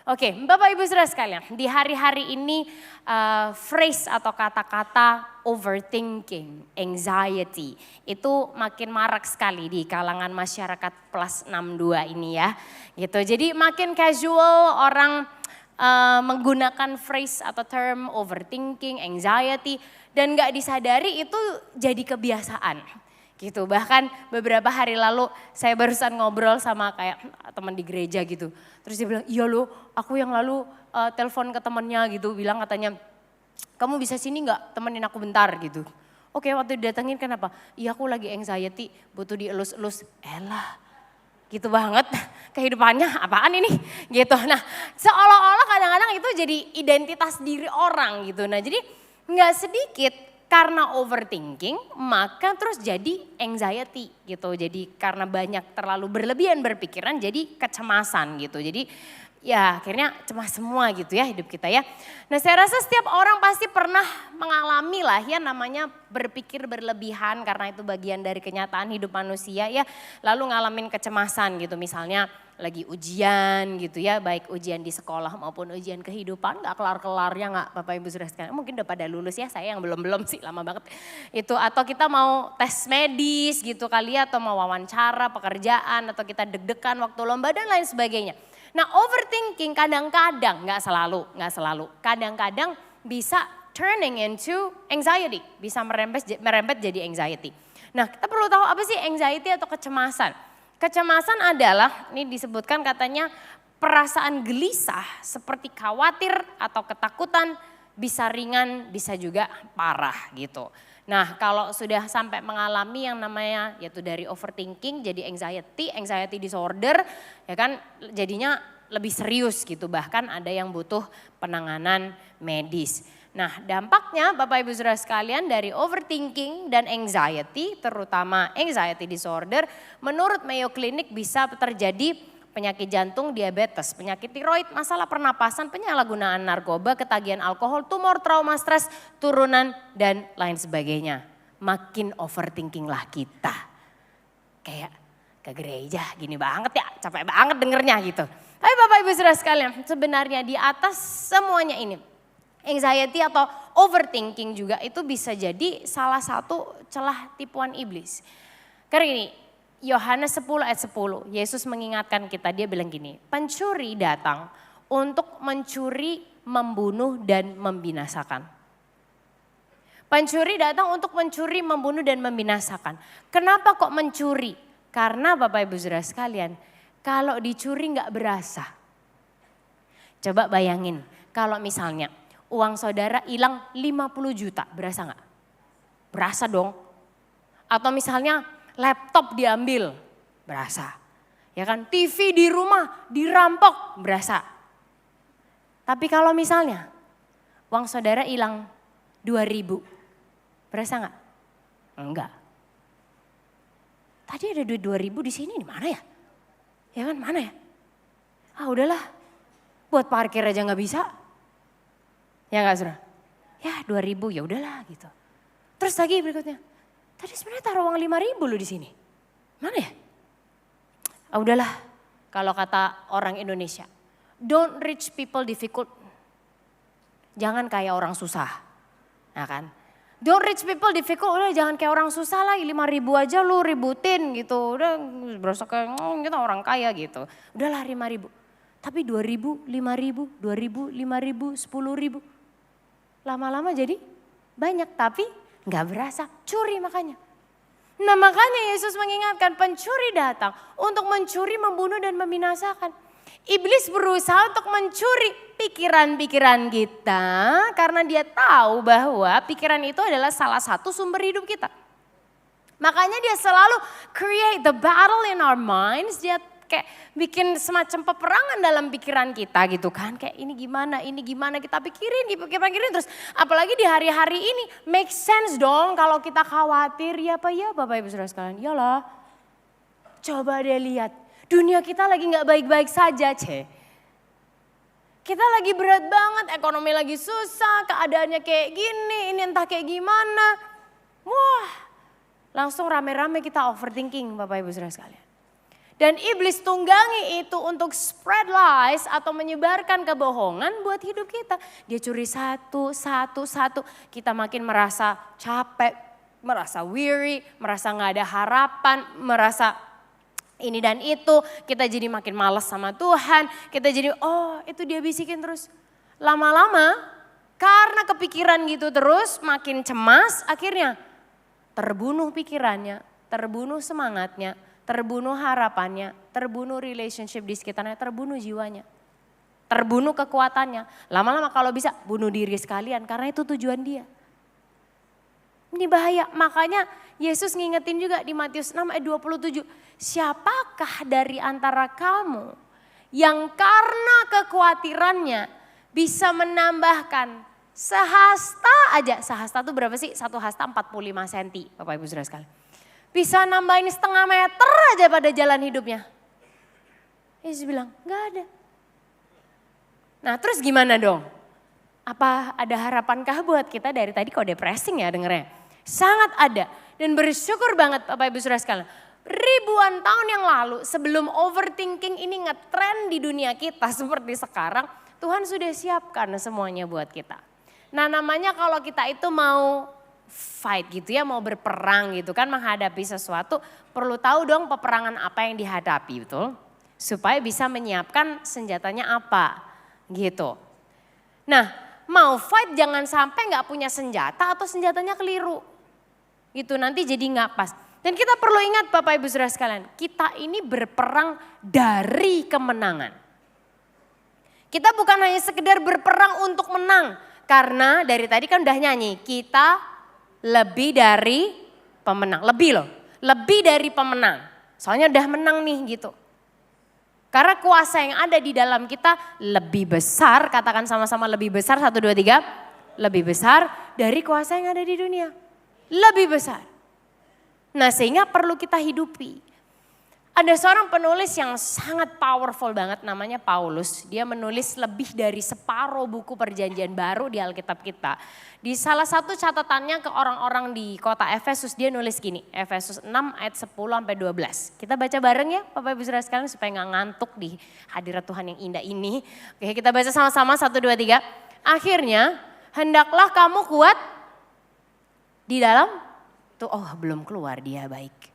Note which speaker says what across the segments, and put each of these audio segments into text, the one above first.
Speaker 1: Oke, Bapak Ibu Saudara sekalian, di hari-hari ini phrase atau kata-kata overthinking, anxiety itu makin marak sekali di kalangan masyarakat plus 62 ini ya. Gitu. Jadi makin casual orang menggunakan phrase atau term overthinking, anxiety dan gak disadari itu jadi kebiasaan. Gitu, bahkan beberapa hari lalu saya barusan ngobrol sama kayak teman di gereja gitu. Terus dia bilang, iya loh aku yang lalu telepon ke temennya gitu, bilang katanya kamu bisa sini gak temenin aku bentar gitu. Oke, waktu didatengin kenapa? Iya aku lagi anxiety, butuh dielus-elus. Elah, gitu banget kehidupannya apaan ini gitu. Nah seolah-olah kadang-kadang itu jadi identitas diri orang gitu. Nah jadi gak sedikit karena overthinking maka terus jadi anxiety gitu. Jadi karena banyak terlalu berlebihan berpikiran jadi kecemasan gitu. Jadi ya akhirnya cemas semua gitu ya hidup kita ya. Nah saya rasa setiap orang pasti pernah mengalami lah ya namanya berpikir berlebihan karena itu bagian dari kenyataan hidup manusia ya. Lalu ngalamin kecemasan gitu misalnya lagi ujian gitu ya, baik ujian di sekolah maupun ujian kehidupan gak kelar-kelarnya gak Bapak Ibu Saudara sekalian. Mungkin udah pada lulus ya, saya yang belum-belum sih lama banget. Itu atau kita mau tes medis gitu kali ya, atau mau wawancara pekerjaan, atau kita deg-degan waktu lomba dan lain sebagainya. Nah overthinking kadang-kadang, gak selalu, kadang-kadang bisa turning into anxiety, bisa merembet jadi anxiety. Nah kita perlu tahu apa sih anxiety atau kecemasan. Kecemasan adalah, ini disebutkan katanya perasaan gelisah seperti khawatir atau ketakutan, bisa ringan, bisa juga parah gitu. Nah kalau sudah sampai mengalami yang namanya yaitu dari overthinking jadi anxiety disorder ya kan jadinya lebih serius gitu. Bahkan ada yang butuh penanganan medis. Nah dampaknya Bapak Ibu Saudara sekalian dari overthinking dan anxiety terutama anxiety disorder menurut Mayo Clinic bisa terjadi penyakit jantung, diabetes, penyakit tiroid, masalah pernapasan, penyalahgunaan narkoba, ketagihan alkohol, tumor, trauma, stres, turunan dan lain sebagainya. Makin overthinking lah kita. Kayak ke gereja gini banget ya, capek banget dengernya gitu. Tapi Bapak Ibu Saudara sekalian sebenarnya di atas semuanya ini anxiety atau overthinking juga itu bisa jadi salah satu celah tipuan iblis. Karena ini Yohanes 10 ayat 10 Yesus mengingatkan kita, dia bilang gini, pencuri datang untuk mencuri, membunuh dan membinasakan. Pencuri datang untuk mencuri, membunuh dan membinasakan. Kenapa kok mencuri? Karena Bapak Ibu Saudara sekalian kalau dicuri gak berasa. Coba bayangin kalau misalnya uang saudara hilang 50 juta, berasa gak? Berasa dong. Atau misalnya laptop diambil, berasa. Ya kan, TV di rumah dirampok, berasa. Tapi kalau misalnya uang saudara hilang 2.000, berasa gak? Enggak. Tadi ada duit 2.000 di sini, di mana ya? Ya kan, mana ya? Ah udahlah, buat parkir aja gak bisa. Ya enggak Saudara? Ya 2.000 ya udahlah gitu. Terus lagi berikutnya, tadi sebenarnya taruh uang 5.000 lu di sini. Mana ya? Ah udahlah, kalau kata orang Indonesia, don't rich people difficult. Jangan kayak orang susah. Nah kan? Don't rich people difficult, udah jangan kayak orang susah lagi, 5.000 aja lu ributin gitu. Udah berasa kayak kita orang kaya gitu. Udahlah 5.000. Tapi 2.000, 5.000, 2.000, 5.000, 10.000. Lama-lama jadi banyak tapi gak berasa, curi makanya. Nah makanya Yesus mengingatkan pencuri datang untuk mencuri, membunuh dan membinasakan. Iblis berusaha untuk mencuri pikiran-pikiran kita karena dia tahu bahwa pikiran itu adalah salah satu sumber hidup kita. Makanya dia selalu create the battle in our minds, dia kayak bikin semacam peperangan dalam pikiran kita gitu kan. Kayak ini gimana kita pikirin terus. Apalagi di hari-hari ini make sense dong kalau kita khawatir. Ya apa ya Bapak Ibu Saudara sekalian, iyalah. Coba deh lihat, dunia kita lagi gak baik-baik saja Kita lagi berat banget, ekonomi lagi susah, keadaannya kayak gini, ini entah kayak gimana. Wah, langsung rame-rame kita overthinking Bapak Ibu Saudara sekalian. Dan iblis tunggangi itu untuk spread lies atau menyebarkan kebohongan buat hidup kita. Dia curi satu. Kita makin merasa capek, merasa weary, merasa gak ada harapan, merasa ini dan itu. Kita jadi makin malas sama Tuhan. Kita jadi itu dia bisikin terus. Lama-lama karena kepikiran gitu terus makin cemas akhirnya terbunuh pikirannya, terbunuh semangatnya. Terbunuh harapannya, terbunuh relationship di sekitarnya, terbunuh jiwanya. Terbunuh kekuatannya. Lama-lama kalau bisa bunuh diri sekalian karena itu tujuan dia. Ini bahaya, makanya Yesus ngingetin juga di Matius 6 ayat 27. Siapakah dari antara kamu yang karena kekhawatirannya bisa menambahkan sehasta aja. Sehasta itu berapa sih? Satu hasta 45 cm Bapak Ibu Saudara sekalian. Bisa nambahin setengah meter aja pada jalan hidupnya. Yesus bilang, gak ada. Nah terus gimana dong? Apa ada harapankah buat kita dari tadi kok depressing ya dengernya? Sangat ada. Dan bersyukur banget Bapak Ibu Saudara sekalian. Ribuan tahun yang lalu sebelum overthinking ini ngetrend di dunia kita seperti sekarang. Tuhan sudah siapkan semuanya buat kita. Nah namanya kalau kita itu mau fight gitu ya, mau berperang gitu kan, menghadapi sesuatu perlu tahu dong peperangan apa yang dihadapi, betul? Supaya bisa menyiapkan senjatanya apa gitu. Nah mau fight jangan sampai gak punya senjata atau senjatanya keliru. Gitu nanti jadi gak pas. Dan kita perlu ingat Bapak Ibu Saudara sekalian, kita ini berperang dari kemenangan. Kita bukan hanya sekedar berperang untuk menang. Karena dari tadi kan udah nyanyi, kita lebih dari pemenang, lebih dari pemenang. Soalnya udah menang nih gitu. Karena kuasa yang ada di dalam kita lebih besar, katakan sama-sama lebih besar, 1, 2, 3. Lebih besar dari kuasa yang ada di dunia. Lebih besar. Nah sehingga perlu kita hidupi. Ada seorang penulis yang sangat powerful banget namanya Paulus. Dia menulis lebih dari separuh buku perjanjian baru di Alkitab kita. Di salah satu catatannya ke orang-orang di kota Efesus dia nulis gini. Efesus 6 ayat 10-12. Kita baca bareng ya Bapak Ibu Saudara sekalian supaya gak ngantuk di hadirat Tuhan yang indah ini. Oke kita baca sama-sama 1, 2, 3. Akhirnya hendaklah kamu kuat di dalam. Belum keluar dia baik.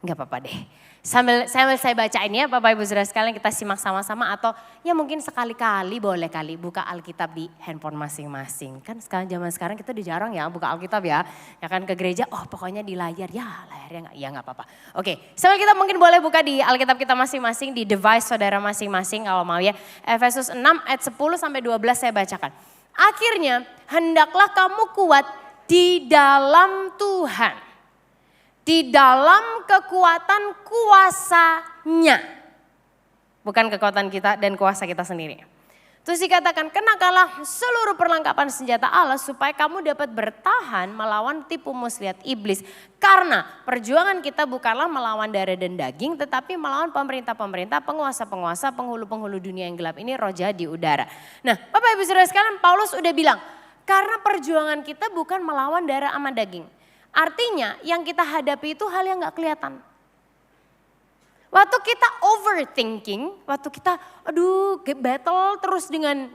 Speaker 1: Enggak apa-apa deh. Sambil saya bacain ya Bapak Ibu Saudara sekalian kita simak sama-sama atau ya mungkin sekali-kali boleh kali buka Alkitab di handphone masing-masing. Kan zaman sekarang kita udah jarang ya buka Alkitab ya. Ya kan ke gereja pokoknya di layar ya layarnya enggak apa-apa. Oke sambil kita mungkin boleh buka di Alkitab kita masing-masing di device saudara masing-masing kalau mau ya. Efesus 6 ayat 10-12 saya bacakan. Akhirnya hendaklah kamu kuat di dalam Tuhan. Di dalam kekuatan kuasanya. Bukan kekuatan kita dan kuasa kita sendiri. Terus dikatakan kenakanlah seluruh perlengkapan senjata Allah supaya kamu dapat bertahan melawan tipu muslihat iblis. Karena perjuangan kita bukanlah melawan darah dan daging tetapi melawan pemerintah-pemerintah, penguasa-penguasa, penghulu-penghulu dunia yang gelap ini roh jahat di udara. Nah Bapak Ibu Saudara sekalian Paulus udah bilang karena perjuangan kita bukan melawan darah sama daging. Artinya yang kita hadapi itu hal yang gak kelihatan. Waktu kita overthinking, waktu kita battle terus dengan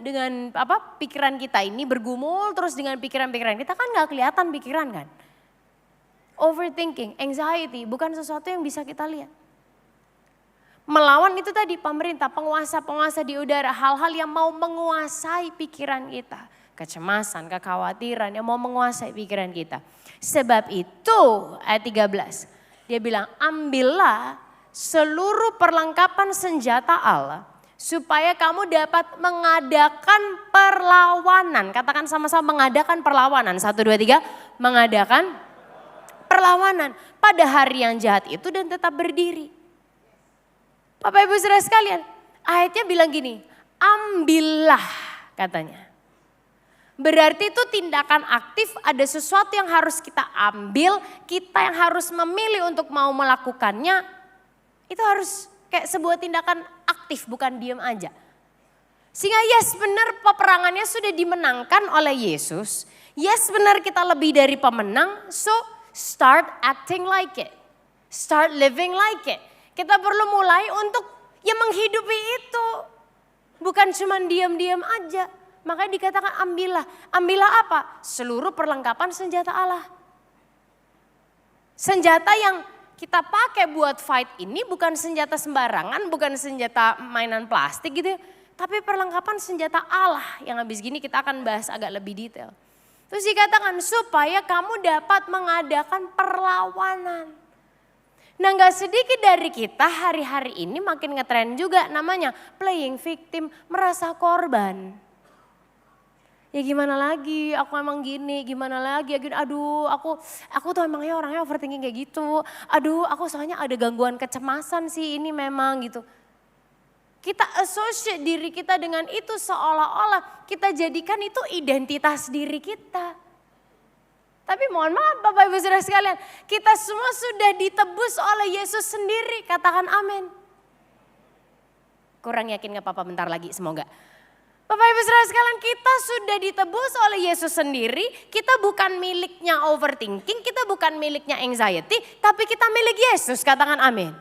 Speaker 1: pikiran kita ini bergumul terus dengan pikiran-pikiran kita kan gak kelihatan pikiran kan. Overthinking, anxiety bukan sesuatu yang bisa kita lihat. Melawan itu tadi pemerintah, penguasa-penguasa di udara, hal-hal yang mau menguasai pikiran kita. Kecemasan, kekhawatiran yang mau menguasai pikiran kita. Sebab itu ayat 13 dia bilang ambillah seluruh perlengkapan senjata Allah supaya kamu dapat mengadakan perlawanan. Katakan sama-sama mengadakan perlawanan. 1, 2, 3 mengadakan perlawanan pada hari yang jahat itu dan tetap berdiri. Bapak Ibu Saudara sekalian ayatnya bilang gini ambillah katanya. Berarti itu tindakan aktif, ada sesuatu yang harus kita ambil, kita yang harus memilih untuk mau melakukannya. Itu harus kayak sebuah tindakan aktif, bukan diam aja. Sehingga yes benar peperangannya sudah dimenangkan oleh Yesus. Yes benar kita lebih dari pemenang, so start acting like it. Start living like it. Kita perlu mulai untuk ya menghidupi itu. Bukan cuma diam-diam aja. Makanya dikatakan ambillah. Ambillah apa? Seluruh perlengkapan senjata Allah. Senjata yang kita pakai buat fight ini bukan senjata sembarangan, bukan senjata mainan plastik gitu ya. Tapi perlengkapan senjata Allah yang habis gini kita akan bahas agak lebih detail. Terus dikatakan supaya kamu dapat mengadakan perlawanan. Nah gak sedikit dari kita hari-hari ini makin ngetren juga namanya playing victim, merasa korban. Ya gimana lagi, aku emang gini, gimana lagi, aduh aku tuh emangnya orangnya overthinking kayak gitu. Aduh aku soalnya ada gangguan kecemasan sih ini memang gitu. Kita associate diri kita dengan itu seolah-olah kita jadikan itu identitas diri kita. Tapi mohon maaf Bapak Ibu Saudara sekalian, kita semua sudah ditebus oleh Yesus sendiri, katakan amin. Kurang yakin gak Papa bentar lagi, semoga. Bapak Ibu Saudara sekalian, kita sudah ditebus oleh Yesus sendiri, kita bukan miliknya overthinking, kita bukan miliknya anxiety, tapi kita milik Yesus, katakan amin.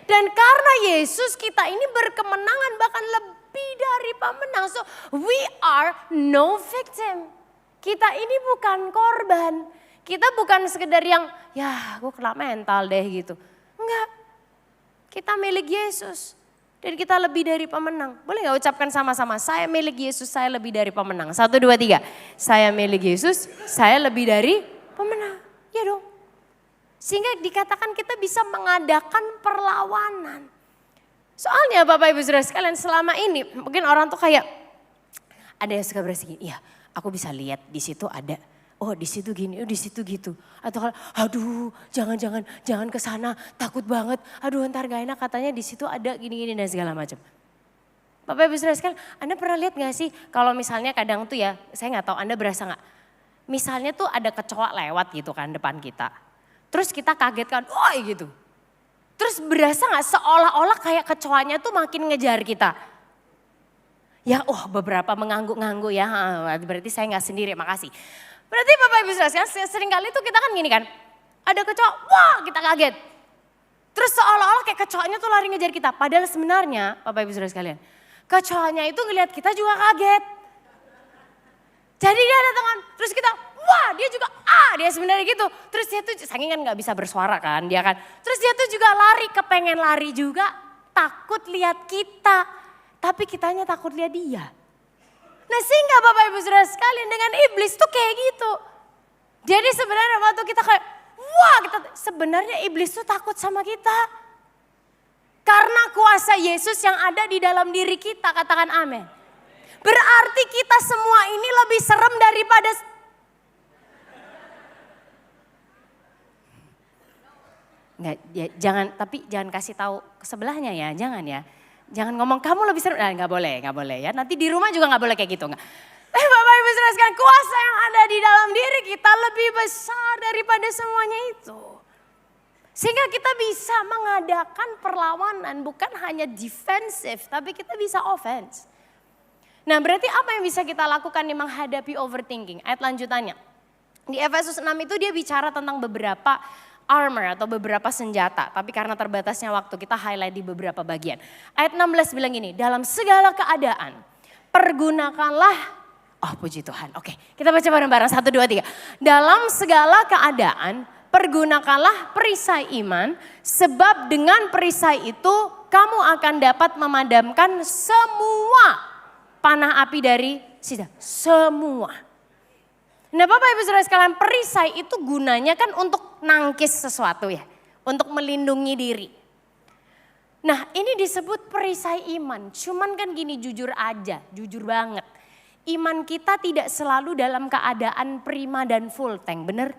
Speaker 1: Dan karena Yesus kita ini berkemenangan bahkan lebih dari pemenang. So we are no victim. Kita ini bukan korban. Kita bukan sekedar yang ya gue kena mental deh gitu. Enggak, kita milik Yesus. Dan kita lebih dari pemenang. Boleh gak ucapkan sama-sama, saya milik Yesus, saya lebih dari pemenang. 1, 2, 3. Saya milik Yesus, saya lebih dari pemenang. Ya dong. Sehingga dikatakan kita bisa mengadakan perlawanan. Soalnya Bapak Ibu Saudara sekalian selama ini mungkin orang tuh kayak ada yang suka berasa gini, iya aku bisa lihat di situ ada. Oh di situ gini, oh di situ gitu. Atau kalau, aduh jangan ke sana, takut banget. Aduh ntar gak enak katanya di situ ada gini-gini dan segala macam. Bapak Ibu Saudara sekalian, Anda pernah lihat gak sih kalau misalnya kadang tuh ya, saya gak tahu Anda berasa gak. Misalnya tuh ada kecoa lewat gitu kan depan kita. Terus kita kaget kan, woi gitu. Terus berasa gak seolah-olah kayak kecoanya tuh makin ngejar kita. Ya beberapa mengangguk-ngangguk ya, berarti saya gak sendiri, makasih. Berarti Bapak Ibu Saudara sekalian sering kali itu kita kan gini kan. Ada kecoa, wah kita kaget. Terus seolah-olah kayak kecoanya tuh lari ngejar kita. Padahal sebenarnya Bapak Ibu Saudara sekalian. Kecoanya itu ngelihat kita juga kaget. Jadi dia datang, terus kita wah dia juga dia sebenarnya gitu. Terus dia tuh saking kan gak bisa bersuara kan dia kan. Terus dia tuh juga lari, kepengen lari juga. Takut lihat kita. Tapi kitanya takut lihat dia. Nah sehingga Bapak Ibu Saudara sekalian dengan iblis tuh kayak gitu. Jadi sebenarnya waktu kita kayak sebenarnya iblis tuh takut sama kita. Karena kuasa Yesus yang ada di dalam diri kita, katakan amin. Berarti kita semua ini lebih serem daripada Nggak, ya, jangan kasih tahu ke sebelahnya ya, jangan ya. Jangan ngomong kamu lebih seru, nggak boleh ya. Nanti di rumah juga nggak boleh kayak gitu, nggak. Bapak Ibu Saudara sekalian, kuasa yang ada di dalam diri kita lebih besar daripada semuanya itu. Sehingga kita bisa mengadakan perlawanan, bukan hanya defensif, tapi kita bisa offense. Nah berarti apa yang bisa kita lakukan nih menghadapi overthinking? Ayat lanjutannya. Di Efesus 6 itu dia bicara tentang beberapa armor atau beberapa senjata. Tapi karena terbatasnya waktu kita highlight di beberapa bagian. Ayat 16 bilang gini, dalam segala keadaan pergunakanlah, puji Tuhan. Oke, kita baca bareng-bareng 1, 2, 3. Dalam segala keadaan pergunakanlah perisai iman, sebab dengan perisai itu kamu akan dapat memadamkan semua panah api dari sida. Semua. Nah Bapak Ibu Saudara sekalian, perisai itu gunanya kan untuk nangkis sesuatu ya. Untuk melindungi diri. Nah ini disebut perisai iman. Cuman kan gini, jujur aja, jujur banget. Iman kita tidak selalu dalam keadaan prima dan full tank, bener?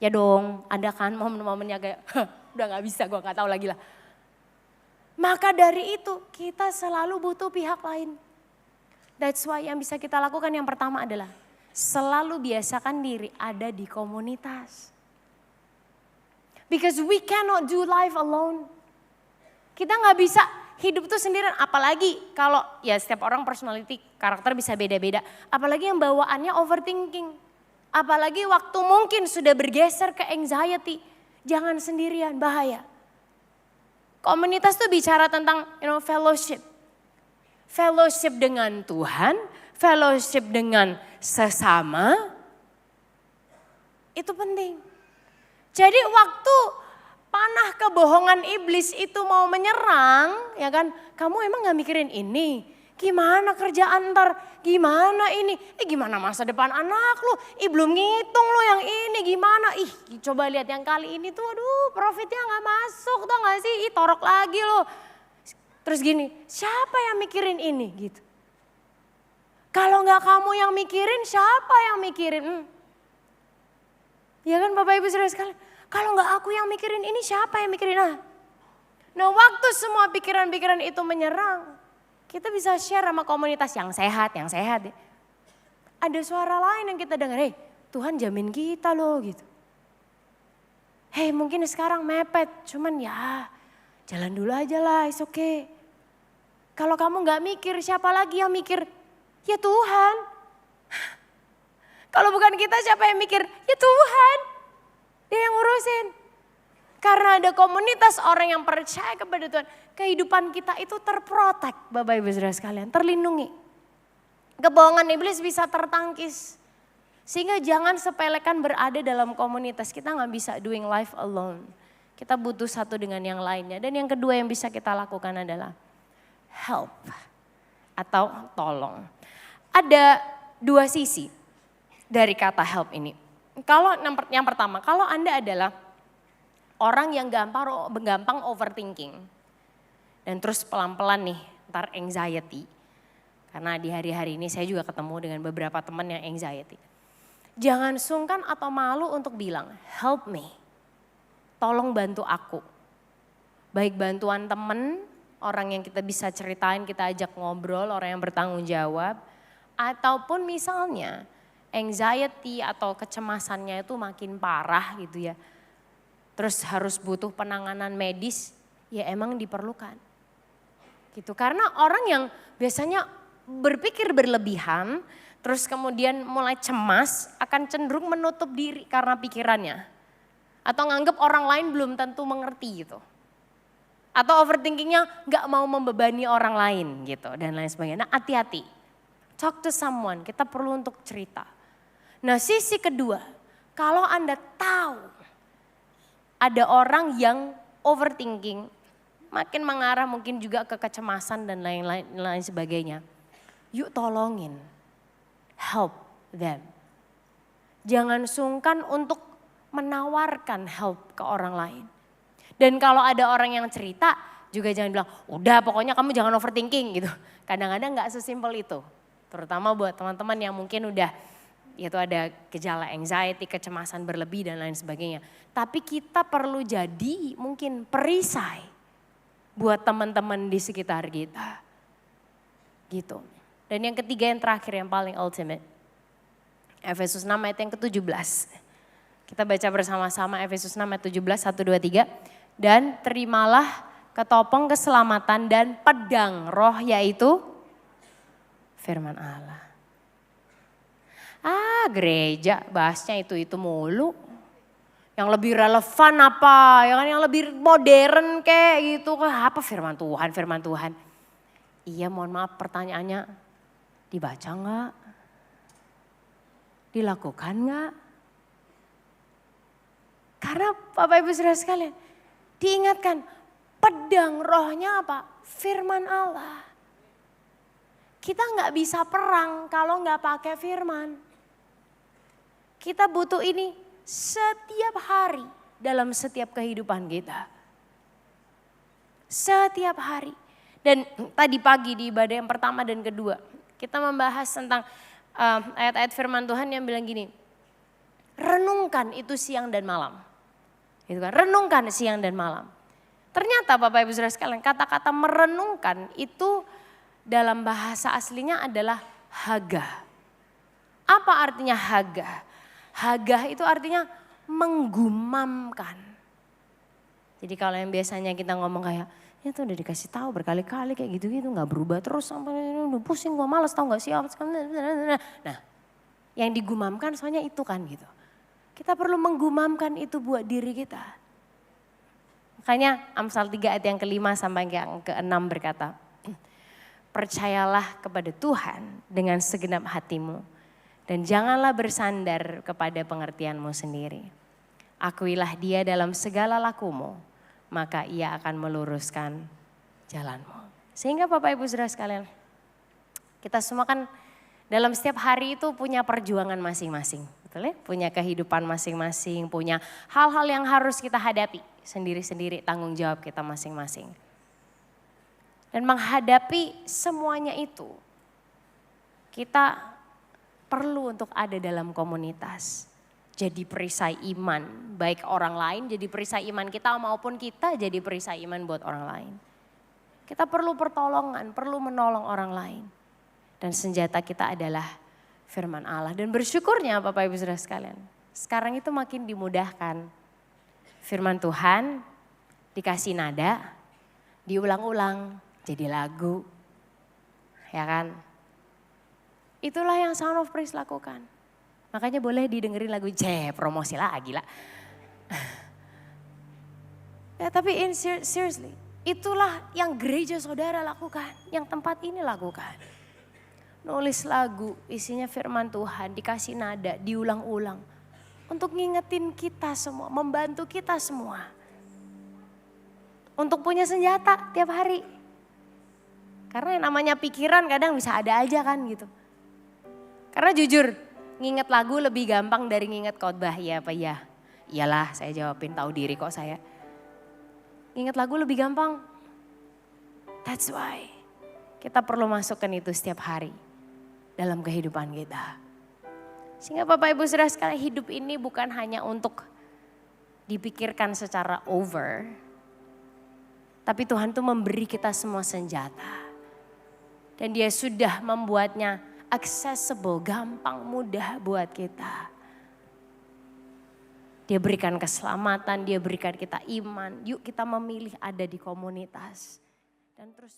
Speaker 1: Ya dong, ada kan momen-momennya kayak udah gak bisa, gue gak tahu lagi lah. Maka dari itu kita selalu butuh pihak lain. That's why yang bisa kita lakukan yang pertama adalah selalu biasakan diri ada di komunitas. Because we cannot do life alone. Kita gak bisa hidup tuh sendirian. Apalagi kalau ya setiap orang personality karakter bisa beda-beda. Apalagi yang bawaannya overthinking. Apalagi waktu mungkin sudah bergeser ke anxiety. Jangan sendirian, bahaya. Komunitas tuh bicara tentang fellowship. Fellowship dengan Tuhan, fellowship dengan sesama. Itu penting. Jadi waktu panah kebohongan iblis itu mau menyerang, ya kan? Kamu emang gak mikirin ini? Gimana kerjaan ntar? Gimana ini? Gimana masa depan anak lu? Belum ngitung lu yang ini gimana? Coba lihat yang kali ini tuh aduh profitnya gak masuk tau gak sih? Torok lagi lu. Terus gini, siapa yang mikirin ini gitu? Kalau gak kamu yang mikirin, siapa yang mikirin? Ya kan Bapak Ibu Saudara sekalian? Kalau gak aku yang mikirin ini, siapa yang mikirin? Nah waktu semua pikiran-pikiran itu menyerang, kita bisa share sama komunitas yang sehat ya. Ada suara lain yang kita dengar, Tuhan jamin kita loh gitu. Mungkin sekarang mepet, cuman ya jalan dulu aja lah, it's okay. Kalau kamu gak mikir, siapa lagi yang mikir? Ya Tuhan. Kalau bukan kita, siapa yang mikir? Ya Tuhan. Dia yang ngurusin. Karena ada komunitas orang yang percaya kepada Tuhan, kehidupan kita itu terprotek, Bapak Ibu Saudara sekalian, terlindungi. Kebohongan iblis bisa tertangkis. Sehingga jangan sepelekan berada dalam komunitas, kita gak bisa doing life alone. Kita butuh satu dengan yang lainnya. Dan yang kedua yang bisa kita lakukan adalah help atau tolong. Ada dua sisi dari kata help ini. Kalau yang pertama, kalau Anda adalah orang yang gampang overthinking. Dan terus pelan-pelan nih, ntar anxiety. Karena di hari-hari ini saya juga ketemu dengan beberapa teman yang anxiety. Jangan sungkan atau malu untuk bilang, help me. Tolong bantu aku. Baik bantuan teman, orang yang kita bisa ceritain, kita ajak ngobrol, orang yang bertanggung jawab. Ataupun misalnya anxiety atau kecemasannya itu makin parah gitu ya. Terus harus butuh penanganan medis, ya emang diperlukan. Gitu. Karena orang yang biasanya berpikir berlebihan, terus kemudian mulai cemas, akan cenderung menutup diri karena pikirannya. Atau nganggap orang lain belum tentu mengerti gitu. Atau overthinkingnya gak mau membebani orang lain gitu dan lain sebagainya. Nah hati-hati, talk to someone, kita perlu untuk cerita. Nah sisi kedua, kalau Anda tahu ada orang yang overthinking, makin mengarah mungkin juga ke kecemasan dan lain sebagainya. Yuk tolongin, help them. Jangan sungkan untuk menawarkan help ke orang lain. Dan kalau ada orang yang cerita, juga jangan bilang, udah pokoknya kamu jangan overthinking gitu. Kadang-kadang gak sesimpel itu. Terutama buat teman-teman yang mungkin udah yaitu ada gejala anxiety, kecemasan berlebih dan lain sebagainya. Tapi kita perlu jadi mungkin perisai buat teman-teman di sekitar kita. Gitu. Dan yang ketiga yang terakhir yang paling ultimate. Efesus 6 ayat yang ke-17. Kita baca bersama-sama Efesus 6 ayat 17, 1, 2, 3. Dan terimalah ketopong keselamatan dan pedang roh yaitu firman Allah. Gereja bahasnya itu mulu. Yang lebih relevan apa, yang lebih modern kayak gitu. Apa firman Tuhan. Iya mohon maaf pertanyaannya, dibaca enggak? Dilakukan enggak? Karena Bapak Ibu Saudara sekalian, diingatkan pedang rohnya apa? Firman Allah. Kita enggak bisa perang kalau enggak pakai firman. Kita butuh ini setiap hari dalam setiap kehidupan kita. Setiap hari. Dan tadi pagi di ibadah yang pertama dan kedua, kita membahas tentang ayat-ayat firman Tuhan yang bilang gini, renungkan itu siang dan malam. Gitu kan? Renungkan siang dan malam. Ternyata Bapak Ibu Saudara sekalian, kata-kata merenungkan itu dalam bahasa aslinya adalah haga. Apa artinya haga? Haga itu artinya menggumamkan. Jadi kalau yang biasanya kita ngomong kayak, ya tuh udah dikasih tahu berkali-kali kayak gitu-gitu nggak berubah terus sampai udah pusing gue malas tahu nggak sih. Nah, yang digumamkan soalnya itu kan gitu. Kita perlu menggumamkan itu buat diri kita. Makanya Amsal 3 ayat yang ke-5 sampai yang ke-6 berkata, percayalah kepada Tuhan dengan segenap hatimu dan janganlah bersandar kepada pengertianmu sendiri. Akuilah dia dalam segala lakumu, maka ia akan meluruskan jalanmu. Sehingga Bapak Ibu Saudara sekalian, kita semua kan dalam setiap hari itu punya perjuangan masing-masing. Betul ya? Punya kehidupan masing-masing, punya hal-hal yang harus kita hadapi sendiri-sendiri, tanggung jawab kita masing-masing. Dan menghadapi semuanya itu, kita perlu untuk ada dalam komunitas. Jadi perisai iman, baik orang lain jadi perisai iman kita maupun kita jadi perisai iman buat orang lain. Kita perlu pertolongan, perlu menolong orang lain. Dan senjata kita adalah firman Allah. Dan bersyukurnya Bapak Ibu Saudara sekalian, sekarang itu makin dimudahkan. Firman Tuhan dikasih nada, diulang-ulang, jadi lagu, ya kan? Itulah yang Sound of Praise lakukan. Makanya boleh didengerin lagu, promosi lagi lah. Ya tapi seriously, itulah yang gereja saudara lakukan, yang tempat ini lakukan. Nulis lagu, isinya firman Tuhan, dikasih nada, diulang-ulang. Untuk ngingetin kita semua, membantu kita semua. Untuk punya senjata tiap hari. Karena yang namanya pikiran kadang bisa ada aja kan gitu. Karena jujur, nginget lagu lebih gampang dari nginget khotbah, ya apa ya? Iyalah, saya jawabin, tahu diri kok saya. Nginget lagu lebih gampang. That's why kita perlu masukkan itu setiap hari dalam kehidupan kita. Sehingga Bapak Ibu Saudara sekalian, hidup ini bukan hanya untuk dipikirkan secara over. Tapi Tuhan tuh memberi kita semua senjata. Dan dia sudah membuatnya accessible, gampang, mudah buat kita. Dia berikan keselamatan, dia berikan kita iman. Yuk kita memilih ada di komunitas. Dan terus